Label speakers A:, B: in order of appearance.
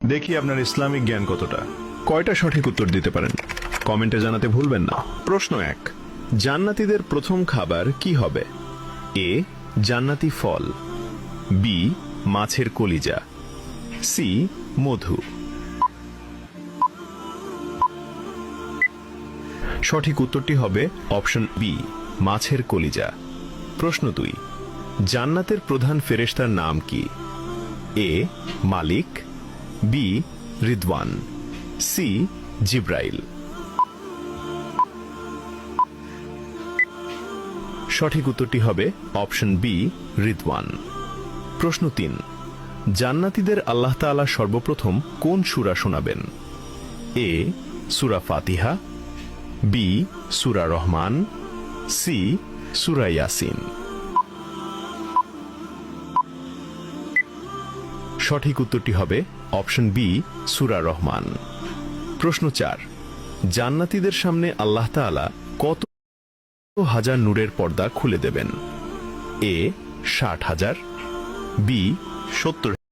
A: দেখি আপনার ইসলামিক জ্ঞান কতটা। কয়টা সঠিক উত্তর দিতে পারেন কমেন্টে জানাতে ভুলবেন না। প্রশ্ন 1, জান্নাতীদের প্রথম খাবার কি হবে? এ, জান্নাতি ফল, বি, মাছের কলিজা, সি, মধু। সঠিক উত্তরটি হবে অপশন বি, মাছের কলিজা। প্রশ্ন 2, জান্নাতের প্রধান ফেরেশতার নাম কি? এ, মালিক, বি, রিদওয়ান, সি, জিব্রাইল। সঠিক উত্তরটি হবে অপশন বি, রিদওয়ান। প্রশ্ন 3, জান্নাতীদের আল্লাহ তাআলা সর্বপ্রথম কোন সূরা শোনাবেন? এ, সূরা ফাতিহা, বি, সূরা রহমান, সি, সূরা ইয়াসিন। সঠিক উত্তরটি হবে অপশন বি, সূরা রহমান। প্রশ্ন 4, জান্নাতীদের সামনে আল্লাহ তাআলা কত হাজার নূরের পর্দা খুলে দেবেন? এ, 60,000, বি, 70,000,